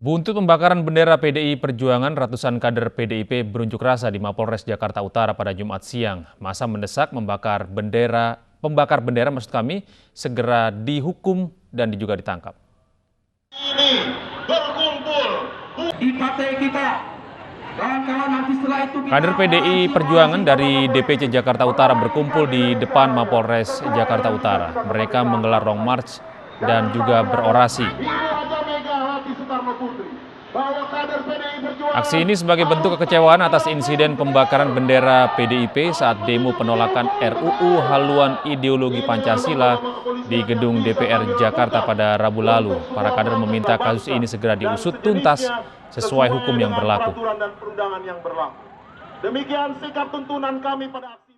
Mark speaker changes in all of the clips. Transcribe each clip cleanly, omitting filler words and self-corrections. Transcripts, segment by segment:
Speaker 1: Buntut pembakaran bendera PDI Perjuangan, ratusan kader PDIP berunjuk rasa di Mapolres Jakarta Utara pada Jumat siang. Masa mendesak pembakar bendera segera dihukum dan juga ditangkap.
Speaker 2: Ini berkumpul di partai kita. Kawan-kawan, nanti setelah itu
Speaker 1: Kader PDI Perjuangan dari DPC Jakarta Utara berkumpul di depan Mapolres Jakarta Utara. Mereka menggelar long march dan juga berorasi. Aksi ini sebagai bentuk kekecewaan atas insiden pembakaran bendera PDIP saat demo penolakan RUU haluan ideologi Pancasila di gedung DPR Jakarta pada Rabu lalu. Para kader meminta kasus ini segera diusut tuntas sesuai hukum yang berlaku.
Speaker 2: Demikian sikap tuntunan kami pada aksi.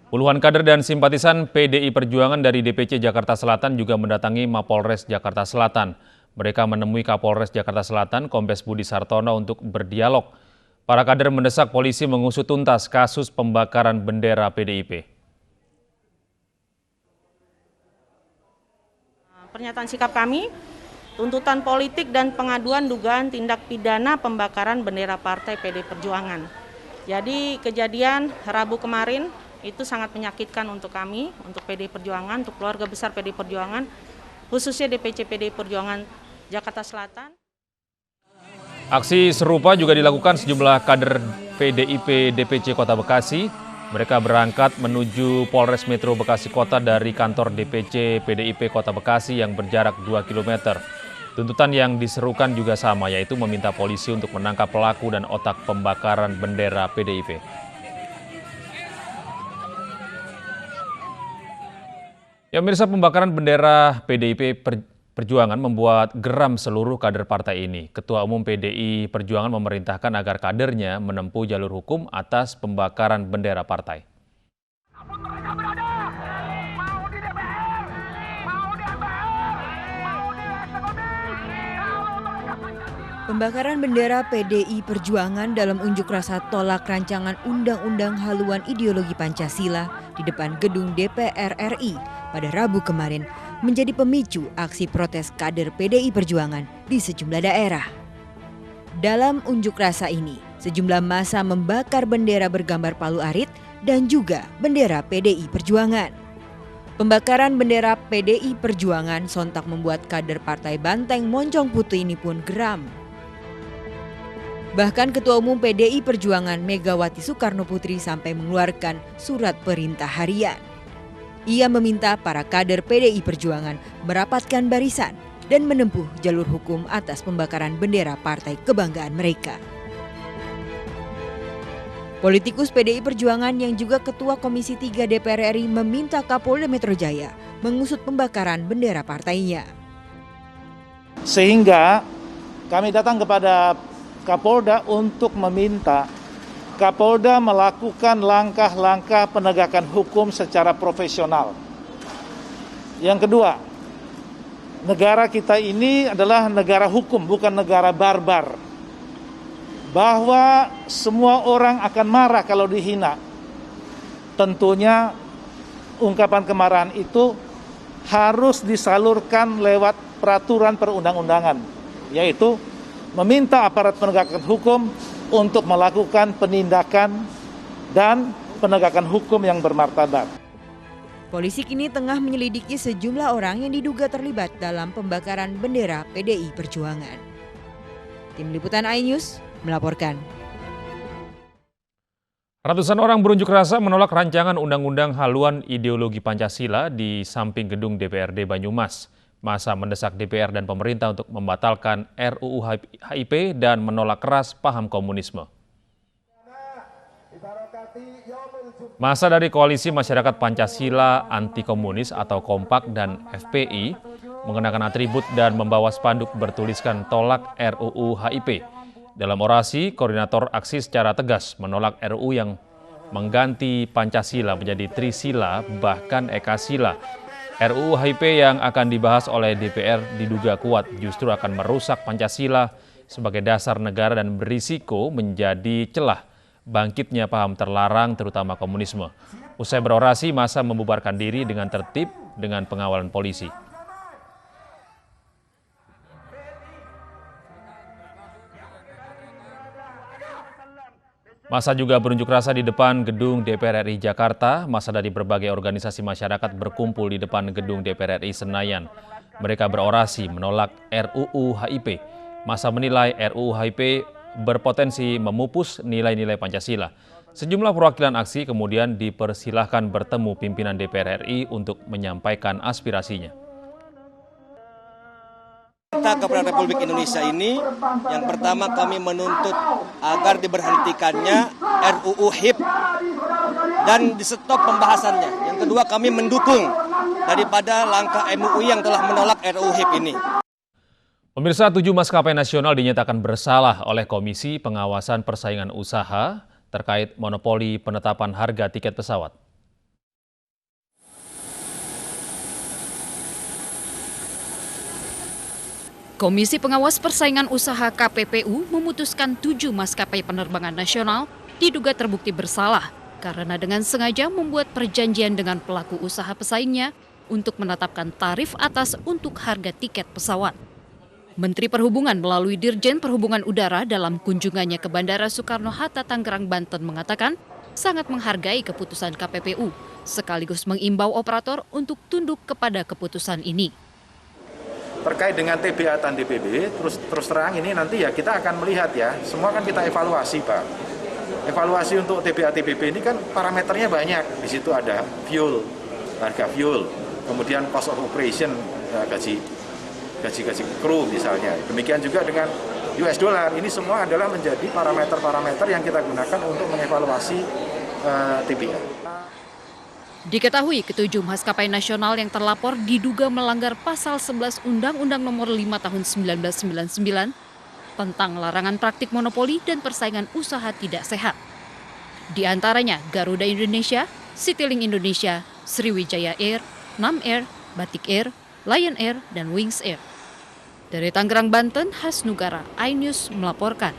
Speaker 1: Puluhan kader dan simpatisan PDI Perjuangan dari DPC Jakarta Selatan juga mendatangi Mapolres Jakarta Selatan. Mereka menemui Kapolres Jakarta Selatan, Kombes Budi Sartono untuk berdialog. Para kader mendesak polisi mengusut tuntas kasus pembakaran bendera PDIP.
Speaker 3: Pernyataan sikap kami, tuntutan politik dan pengaduan dugaan tindak pidana pembakaran bendera partai PDI Perjuangan. Jadi kejadian Rabu kemarin itu sangat menyakitkan untuk kami, untuk PDI Perjuangan, untuk keluarga besar PDI Perjuangan, khususnya DPC PDI Perjuangan Jakarta Selatan.
Speaker 1: Aksi serupa juga dilakukan sejumlah kader PDIP DPC Kota Bekasi. Mereka berangkat menuju Polres Metro Bekasi Kota dari kantor DPC PDIP Kota Bekasi yang berjarak 2 km. Tuntutan yang diserukan juga sama, yaitu meminta polisi untuk menangkap pelaku dan otak pembakaran bendera PDIP. Ya, pemirsa, pembakaran bendera PDIP Perjuangan membuat geram seluruh kader partai ini. Ketua Umum PDI Perjuangan memerintahkan agar kadernya menempuh jalur hukum atas pembakaran bendera partai.
Speaker 4: Pembakaran bendera PDI Perjuangan dalam unjuk rasa tolak rancangan Undang-Undang Haluan Ideologi Pancasila di depan gedung DPR RI pada Rabu kemarin menjadi pemicu aksi protes kader PDI Perjuangan di sejumlah daerah. Dalam unjuk rasa ini, sejumlah massa membakar bendera bergambar Palu Arit dan juga bendera PDI Perjuangan. Pembakaran bendera PDI Perjuangan sontak membuat kader Partai Banteng Moncong Putih ini pun geram. Bahkan Ketua Umum PDI Perjuangan Megawati Soekarno Putri sampai mengeluarkan surat perintah harian. Ia meminta para kader PDI Perjuangan merapatkan barisan dan menempuh jalur hukum atas pembakaran bendera partai kebanggaan mereka. Politikus PDI Perjuangan yang juga Ketua Komisi 3 DPR RI meminta Kapolda Metro Jaya mengusut pembakaran bendera partainya.
Speaker 5: Sehingga kami datang kepada Kapolda untuk meminta Kapolda melakukan langkah-langkah penegakan hukum secara profesional. Yang kedua, negara kita ini adalah negara hukum, bukan negara barbar. Bahwa semua orang akan marah kalau dihina. Tentunya ungkapan kemarahan itu harus disalurkan lewat peraturan perundang-undangan, yaitu meminta aparat penegakan hukum untuk melakukan penindakan dan penegakan hukum yang bermartabat.
Speaker 4: Polisi kini tengah menyelidiki sejumlah orang yang diduga terlibat dalam pembakaran bendera PDI Perjuangan. Tim Liputan iNews melaporkan.
Speaker 1: Ratusan orang berunjuk rasa menolak rancangan Undang-Undang Haluan Ideologi Pancasila di samping gedung DPRD Banyumas. Massa mendesak DPR dan pemerintah untuk membatalkan RUU HIP dan menolak keras paham komunisme. Massa dari Koalisi Masyarakat Pancasila Anti Komunis atau Kompak dan FPI mengenakan atribut dan membawa spanduk bertuliskan tolak RUU HIP. Dalam orasi, koordinator aksi secara tegas menolak RUU yang mengganti Pancasila menjadi Trisila bahkan Ekasila. RUU HIP yang akan dibahas oleh DPR diduga kuat justru akan merusak Pancasila sebagai dasar negara dan berisiko menjadi celah bangkitnya paham terlarang terutama komunisme. Usai berorasi, massa membubarkan diri dengan tertib dengan pengawalan polisi. Massa juga berunjuk rasa di depan gedung DPR RI Jakarta. Massa dari berbagai organisasi masyarakat berkumpul di depan gedung DPR RI Senayan. Mereka berorasi menolak RUU HIP. Massa menilai RUU HIP berpotensi memupus nilai-nilai Pancasila. Sejumlah perwakilan aksi kemudian dipersilahkan bertemu pimpinan DPR RI untuk menyampaikan aspirasinya.
Speaker 6: Kita kepada Republik Indonesia ini, yang pertama kami menuntut agar diberhentikannya RUU HIP dan di-stop pembahasannya. Yang kedua kami mendukung daripada langkah MUI yang telah menolak RUU HIP ini.
Speaker 1: Pemirsa, 7 maskapai nasional dinyatakan bersalah oleh Komisi Pengawasan Persaingan Usaha terkait monopoli penetapan harga tiket pesawat.
Speaker 7: Komisi Pengawas Persaingan Usaha KPPU memutuskan 7 maskapai penerbangan nasional diduga terbukti bersalah karena dengan sengaja membuat perjanjian dengan pelaku usaha pesaingnya untuk menetapkan tarif atas untuk harga tiket pesawat. Menteri Perhubungan melalui Dirjen Perhubungan Udara dalam kunjungannya ke Bandara Soekarno-Hatta, Tangerang, Banten mengatakan sangat menghargai keputusan KPPU, sekaligus mengimbau operator untuk tunduk kepada keputusan ini.
Speaker 5: Terkait dengan TBA dan DPB, terus terang ini nanti ya kita akan melihat ya, semua kan kita evaluasi Pak. Evaluasi untuk TBA TBB ini kan parameternya banyak. Di situ ada fuel, harga fuel, kemudian cost of operation, gaji kru misalnya. Demikian juga dengan US dollar. Ini semua adalah menjadi parameter-parameter yang kita gunakan untuk mengevaluasi TBA.
Speaker 7: Diketahui ketujuh maskapai nasional yang terlapor diduga melanggar pasal 11 Undang-Undang Nomor 5 Tahun 1999 tentang larangan praktik monopoli dan persaingan usaha tidak sehat. Di antaranya Garuda Indonesia, Citylink Indonesia, Sriwijaya Air, Nam Air, Batik Air, Lion Air, dan Wings Air. Dari Tangerang, Banten, Hasnugara, iNews melaporkan.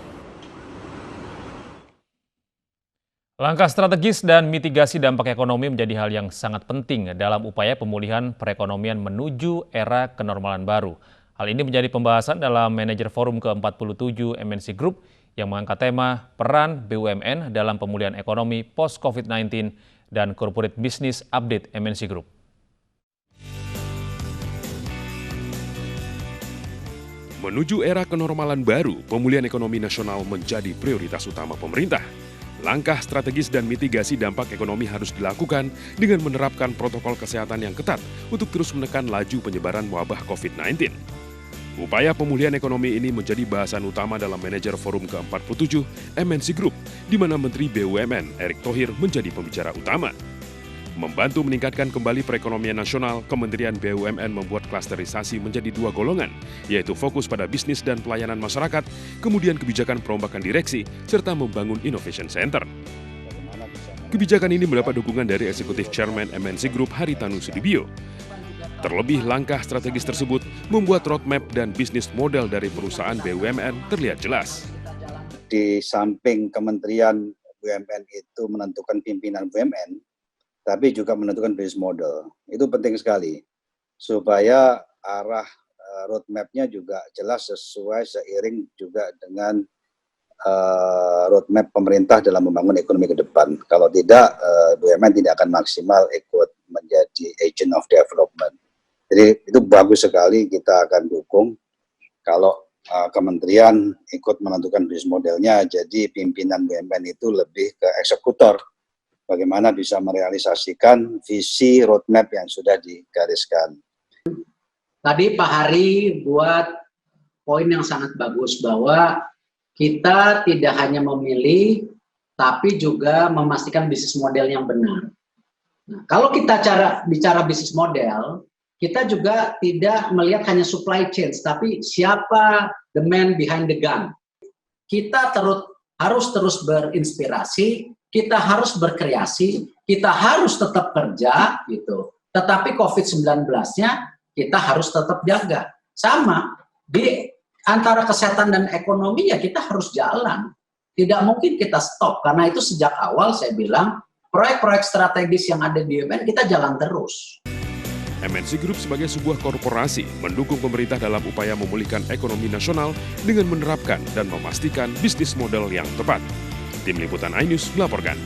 Speaker 1: Langkah strategis dan mitigasi dampak ekonomi menjadi hal yang sangat penting dalam upaya pemulihan perekonomian menuju era kenormalan baru. Hal ini menjadi pembahasan dalam Manajer Forum ke-47 MNC Group yang mengangkat tema peran BUMN dalam pemulihan ekonomi post-COVID-19 dan Corporate Business Update MNC Group.
Speaker 8: Menuju era kenormalan baru, pemulihan ekonomi nasional menjadi prioritas utama pemerintah. Langkah strategis dan mitigasi dampak ekonomi harus dilakukan dengan menerapkan protokol kesehatan yang ketat untuk terus menekan laju penyebaran wabah COVID-19. Upaya pemulihan ekonomi ini menjadi bahasan utama dalam Manajer Forum ke-47 MNC Group, di mana Menteri BUMN Erick Thohir menjadi pembicara utama. Membantu meningkatkan kembali perekonomian nasional, Kementerian BUMN membuat klasterisasi menjadi 2 golongan, yaitu fokus pada bisnis dan pelayanan masyarakat, kemudian kebijakan perombakan direksi, serta membangun Innovation Center. Kebijakan ini mendapat dukungan dari Eksekutif Chairman MNC Group Haritanu Sudibyo. Terlebih, langkah strategis tersebut membuat roadmap dan bisnis model dari perusahaan BUMN terlihat jelas.
Speaker 9: Di samping Kementerian BUMN itu menentukan pimpinan BUMN, tapi juga menentukan bisnis model. Itu penting sekali, supaya arah roadmap-nya juga jelas sesuai seiring juga dengan roadmap pemerintah dalam membangun ekonomi ke depan. Kalau tidak, BUMN tidak akan maksimal ikut menjadi agent of development. Jadi itu bagus sekali, kita akan dukung kalau kementerian ikut menentukan bisnis modelnya, jadi pimpinan BUMN itu lebih ke eksekutor. Bagaimana bisa merealisasikan visi roadmap yang sudah digariskan.
Speaker 10: Tadi Pak Hari buat poin yang sangat bagus bahwa kita tidak hanya memilih, tapi juga memastikan bisnis model yang benar. Nah, kalau kita bicara bisnis model, kita juga tidak melihat hanya supply chain, tapi siapa the man behind the gun. Kita harus terus berinspirasi, kita harus berkreasi, kita harus tetap kerja, gitu. Tetapi COVID-19-nya kita harus tetap jaga. Sama, di antara kesehatan dan ekonomi ya kita harus jalan. Tidak mungkin kita stop, karena itu sejak awal saya bilang, proyek-proyek strategis yang ada di BUMN kita jalan terus.
Speaker 8: MNC Group sebagai sebuah korporasi mendukung pemerintah dalam upaya memulihkan ekonomi nasional dengan menerapkan dan memastikan bisnis model yang tepat. Tim Liputan iNews melaporkan.